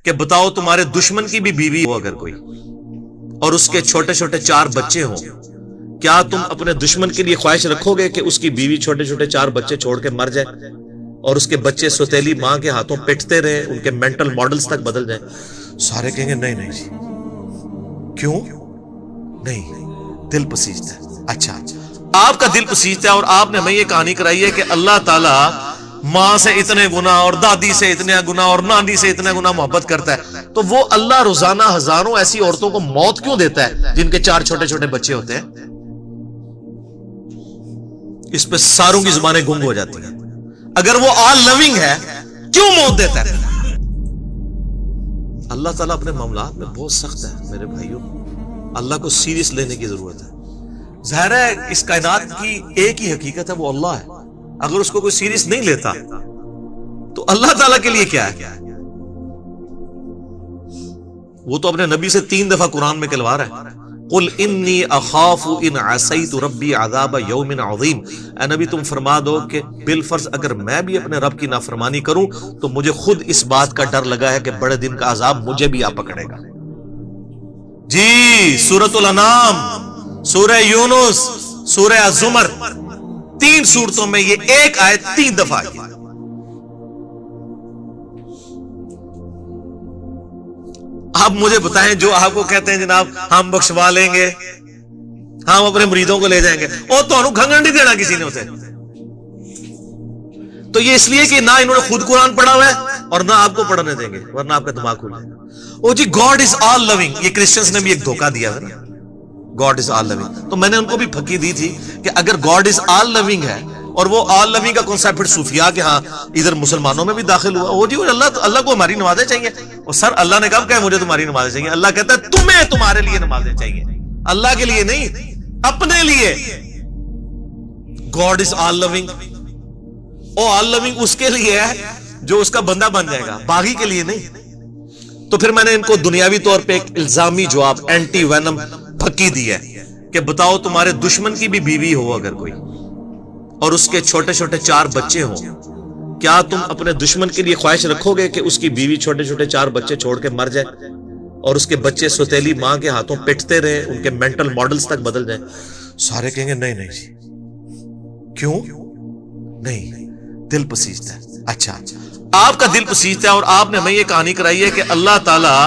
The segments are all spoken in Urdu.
کہ بتاؤ تمہارے دشمن کی بھی بیوی ہو اگر کوئی اور اس کے چھوٹے چھوٹے 4 بچے ہوں، کیا تم اپنے دشمن کے لیے خواہش رکھو گے کہ اس کی بیوی چھوٹے چھوٹے 4 بچے چھوڑ کے مر جائے اور اس کے بچے سوتیلی ماں کے ہاتھوں پٹتے رہے، ان کے مینٹل ماڈلز تک بدل جائیں؟ سارے کہیں گے نہیں نہیں جی، کیوں نہیں؟ دل پسیجتا ہے۔ اچھا آپ کا دل پسیجتا ہے اور آپ نے ہمیں یہ کہانی کرائی ہے کہ اللہ تعالیٰ ماں سے اتنے گنا اور دادی سے اتنے گنا اور نانی سے اتنے گنا محبت کرتا ہے، تو وہ اللہ روزانہ ہزاروں ایسی عورتوں کو موت کیوں دیتا ہے جن کے 4 چھوٹے چھوٹے بچے ہوتے ہیں؟ اس پہ ساروں کی زبانیں گنگ ہو جاتی ہیں۔ اگر وہ آل لونگ ہے کیوں موت دیتا ہے؟ اللہ تعالیٰ اپنے معاملات میں بہت سخت ہے میرے بھائیوں، اللہ کو سیریس لینے کی ضرورت ہے۔ ظاہر ہے اس کائنات کی ایک ہی حقیقت ہے، وہ اللہ ہے، اگر اس کو کوئی سیریس نہیں لیتا تو اللہ تعالیٰ کے لیے کیا ہے؟ وہ تو اپنے نبی سے 3 دفعہ قرآن میں کہلوا رہا ہے، قل انی اخاف ان عصیت ربی عذاب یوم عظیم، اے نبی تم فرما دو کہ بالفرض اگر میں بھی اپنے رب کی نافرمانی کروں تو مجھے خود اس بات کا ڈر لگا ہے کہ بڑے دن کا عذاب مجھے بھی آ پکڑے گا۔ جی سورۃ الانعام، سورہ یونس، سورہ الزمر، 3 سورتوں میں یہ ایک آیت 3 دفعہ آئی۔ آپ مجھے بتائیں جو آپ کو کہتے ہیں جناب ہم بخشوا لیں گے، ہم اپنے مریدوں کو لے جائیں گے، اور تو انہوں گھنگن نہیں دینا کسی نے اسے، تو یہ اس لیے کہ نہ انہوں نے خود قرآن پڑھا ہوا ہے اور نہ آپ کو پڑھنے دیں گے، ورنہ آپ کا دماغ کھل جائے گا۔ او جی گاڈ از آل لونگ، یہ کرسچنز نے بھی ایک دھوکہ دیا ہے نا، گاڈ از آل لونگ، تو میں نے ان کو بھی پھکی دی تھی کہ اگر گاڈ از آل لونگ ہے اور وہ آل لونگ کا کنسیپٹ پھر صوفیاء کے ہاں ادھر مسلمانوں میں بھی داخل ہوا، وہ جی اللہ کو ہماری نمازیں چاہیے، اور سر اللہ نے کب کہا مجھے تمہاری نمازیں چاہیے؟ اللہ کہتا ہے تمہیں تمہارے لیے نمازیں چاہیے، اللہ کے لیے نہیں، اپنے لیے۔ گاڈ از آل لونگ، او آل لونگ اس کے لیے ہے جو اس کا بندہ بن جائے گا، باغی کے لیے نہیں۔ تو پھر میں نے ان کو دنیاوی طور پہ ایک الزامی جواب، اینٹی وینم پھکی دی ہے کہ بتاؤ تمہارے دشمن کی بھی بیوی ہو اگر کوئی اور اس کے چھوٹے چھوٹے 4 بچے ہوں، کیا تم اپنے دشمن کے لیے خواہش رکھو گے کہ اس کی بیوی چھوٹے چھوٹے 4 بچے چھوڑ کے مر جائے اور اس کے بچے سوتیلی ماں کے ہاتھوں پٹتے رہے، ان کے مینٹل ماڈلز تک بدل جائیں؟ سارے کہیں گے نہیں نہیں جی، کیوں نہیں؟ دل پسیجتا ہے۔ اچھا آپ کا دل پسیجتا ہے اور آپ نے ہمیں یہ کہانی کرائی ہے کہ اللہ تعالیٰ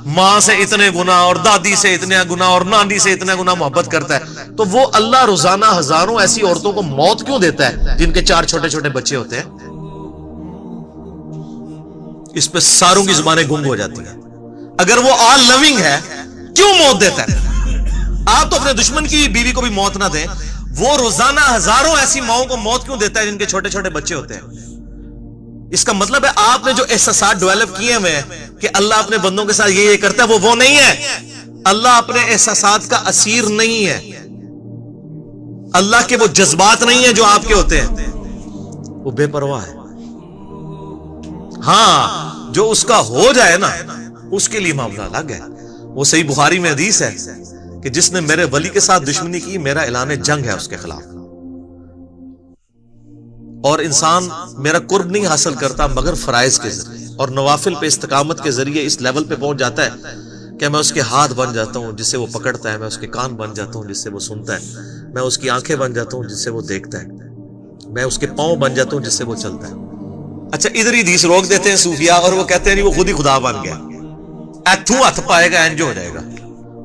ماں سے اتنے گنا اور دادی سے اتنے گنا اور نانی سے اتنے گنا محبت کرتا ہے، تو وہ اللہ روزانہ ہزاروں ایسی عورتوں کو موت کیوں دیتا ہے جن کے 4 چھوٹے چھوٹے بچے ہوتے ہیں؟ اس پہ ساروں کی زبانیں گنگ ہو جاتی ہیں۔ اگر وہ آل لونگ ہے کیوں موت دیتا ہے؟ آپ تو اپنے دشمن کی بیوی کو بھی موت نہ دیں، وہ روزانہ ہزاروں ایسی ماؤں کو موت کیوں دیتا ہے جن کے چھوٹے چھوٹے بچے ہوتے ہیں؟ اس کا مطلب ہے آپ نے جو احساسات ڈیولپ کیے ہوئے کہ اللہ اپنے بندوں کے ساتھ یہ کرتا ہے، وہ نہیں ہے۔ اللہ اپنے احساسات کا اسیر نہیں ہے، اللہ کے وہ جذبات نہیں ہیں جو آپ کے ہوتے ہیں، وہ بے پرواہ ہے۔ ہاں جو اس کا ہو جائے نا اس کے لیے معاملہ الگ ہے۔ وہ صحیح بخاری میں حدیث ہے کہ جس نے میرے ولی کے ساتھ دشمنی کی میرا اعلان جنگ ہے اس کے خلاف، اور انسان میرا قرب نہیں حاصل کرتا مگر فرائض کے ذریعے اور نوافل پہ استقامت کے ذریعے اس لیول پہ پہنچ جاتا ہے کہ میں اس کے ہاتھ بن جاتا ہوں جس سے وہ پکڑتا ہے، میں اس کے کان بن جاتا ہوں جس سے وہ سنتا ہے، میں اس کی آنکھیں بن جاتا ہوں جس سے وہ دیکھتا ہے، میں اس کے پاؤں بن جاتا ہوں جس سے وہ چلتا ہے۔ اچھا ادھر ہی حدیث روک دیتے ہیں صوفیاء اور وہ کہتے ہیں وہ خود ہی خدا بن گیا، ایتھو ہاتھ پائے گا انج ہو جائے گا۔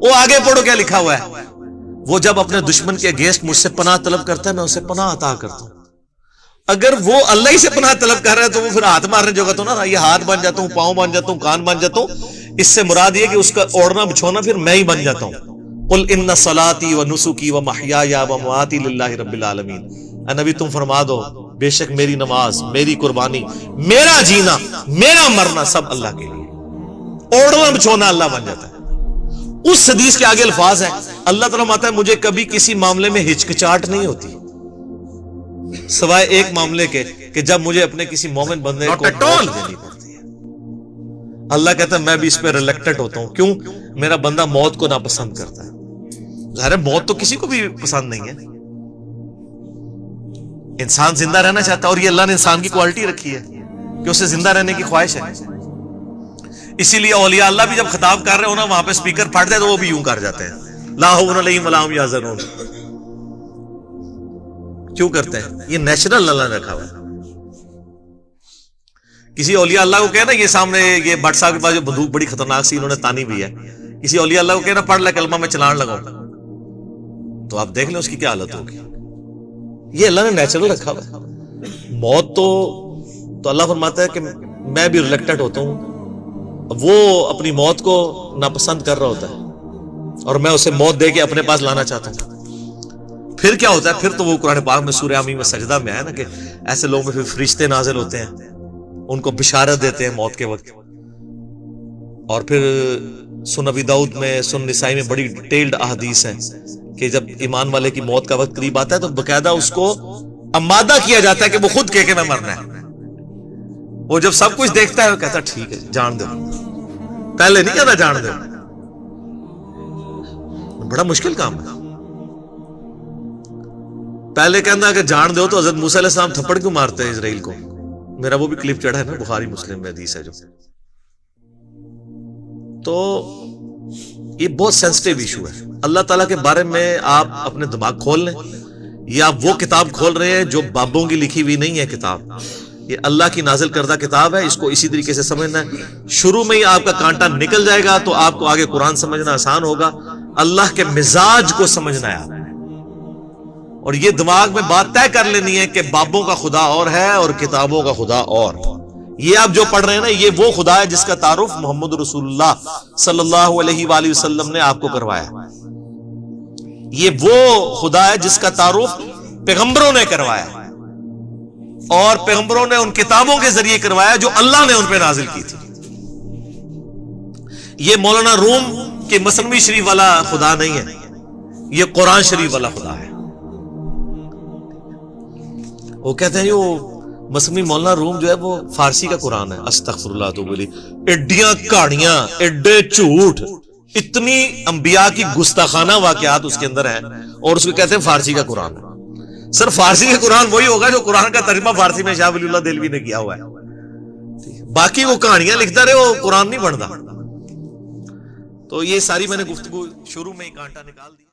وہ آگے پڑھو کیا لکھا ہوا ہے، وہ جب اپنے دشمن کے اگینسٹ مجھ سے پناہ طلب کرتا ہے میں اسے پناہ عطا کرتا ہوں۔ اگر وہ اللہ ہی سے پناہ طلب کر رہا ہے تو وہ پھر ہاتھ مارنے جو تو نا، یہ ہاتھ بن جاتا ہوں، پاؤں بن جاتا ہوں، کان بن جاتا ہوں، اس سے مراد یہ کہ اس کا اوڑھنا بچھونا پھر میں ہی بن جاتا ہوں۔ قل ان صلاتي ونسكي ومحياي ومماتي لله رب العالمین، اے نبی تم فرما دو بے شک میری نماز، میری قربانی، میرا جینا، میرا مرنا سب اللہ کے لیے۔ اوڑھنا بچھونا اللہ بن جاتا ہے۔ اس حدیث کے آگے الفاظ ہیں، اللہ تعالیٰ ماتا ہے مجھے کبھی کسی معاملے میں ہچکچاہٹ نہیں ہوتی سوائے ایک معاملے کے کہ جب مجھے اپنے کسی مومن بندے کو موت دینی پڑتی ہے۔ اللہ کہتا ہے میں بھی اس پہ ریلیکٹڈ ہوتا ہوں، کیوں؟ میرا بندہ موت کو ناپسند کرتا ہے۔ ظاہر ہے موت تو کسی کو بھی پسند نہیں ہے، انسان زندہ رہنا چاہتا ہے، اور یہ اللہ نے انسان کی کوالٹی رکھی ہے کہ اسے زندہ رہنے کی خواہش ہے۔ اسی لیے اولیاء اللہ بھی جب خطاب کر رہے ہو نا وہاں پہ اسپیکر پھٹ جائے تو وہ بھی یوں کر جاتے ہیں، لا حول علیہم ولا ہم یحزنون. کیوں کرتے ہیں؟ یہ نیچرل اللہ نے رکھا ہوا ہے. کسی اولیاء اللہ کو کہنا یہ سامنے یہ بٹ صاحب کے پاس جو بندوق بڑی خطرناک سی انہوں نے تانی بھی ہے، کسی اولیاء اللہ کو کہنا پڑھ لے کلمہ میں چلان لگاؤ، تو آپ دیکھ لیں اس کی کیا حالت ہوگی. یہ اللہ نے نیچرل رکھا ہوا ہے. موت تو اللہ فرماتا ہے کہ میں بھی ریلیکٹڈ ہوتا ہوں، وہ اپنی موت کو ناپسند کر رہا ہوتا ہے اور میں اسے موت دے کے اپنے پاس لانا چاہتا ہوں. پھر کیا ہوتا ہے؟ پھر تو وہ قرآن پاک میں سورہ آمین میں سجدہ میں ہے نا کہ ایسے لوگوں میں پھر فرشتے نازل ہوتے ہیں، ان کو بشارت دیتے ہیں موت کے وقت. اور پھر سن ابی داؤد میں، سن نسائی میں بڑی ڈیٹیلڈ احادیث ہیں کہ جب ایمان والے کی موت کا وقت قریب آتا ہے تو باقاعدہ اس کو امادہ کیا جاتا ہے کہ وہ خود کہے کہ میں مرنا ہے. وہ جب سب کچھ دیکھتا ہے وہ کہتا ہے ٹھیک ہے جان دو، پہلے نہیں کہتا جان دو. بڑا مشکل کام ہے. پہلے کہنا کہ جان دو تو حضرت موسیٰ علیہ السلام تھپڑ کیوں مارتے ہیں اسرائیل کو؟ میرا وہ بھی کلپ چڑھا ہے نا، بخاری مسلم میں حدیث ہے جو. تو یہ بہت سینسٹیو ایشو ہے. اللہ تعالیٰ کے بارے میں آپ اپنے دماغ کھول لیں، یا وہ کتاب کھول رہے ہیں جو بابوں کی لکھی ہوئی نہیں ہے کتاب، یہ اللہ کی نازل کردہ کتاب ہے. اس کو اسی طریقے سے سمجھنا ہے. شروع میں ہی آپ کا کانٹا نکل جائے گا تو آپ کو آگے قرآن سمجھنا آسان ہوگا. اللہ کے مزاج کو سمجھنا ہے آپ، اور یہ دماغ میں بات طے کر لینی ہے کہ بابوں کا خدا اور ہے اور کتابوں کا خدا اور. یہ آپ جو پڑھ رہے ہیں نا یہ وہ خدا ہے جس کا تعارف محمد رسول اللہ صلی اللہ علیہ وآلہ وسلم نے آپ کو کروایا. یہ وہ خدا ہے جس کا تعارف پیغمبروں نے کروایا، اور پیغمبروں نے ان کتابوں کے ذریعے کروایا جو اللہ نے ان پہ نازل کی تھی. یہ مولانا روم کے مثنوی شریف والا خدا نہیں ہے، یہ قرآن شریف والا خدا ہے. وہ کہتے ہیں وہ مثنوی مولانا روم جو ہے وہ فارسی کا قرآن ہے. استغفر اللہ تو بولی ایڈیاں کہانیاں، ایڈے جھوٹ، اتنی انبیاء کی گستاخانہ واقعات اس کے اندر ہیں، اور اس کو کہتے ہیں فارسی کا قرآن. سر فارسی کا قرآن وہی ہوگا جو قرآن کا ترجمہ فارسی میں شاہ ولی اللہ دہلوی نے کیا ہوا ہے. باقی وہ کہانیاں لکھتا رہے وہ قرآن نہیں بنتا. تو یہ ساری میں نے گفتگو شروع میں ہی کانٹا نکال دی.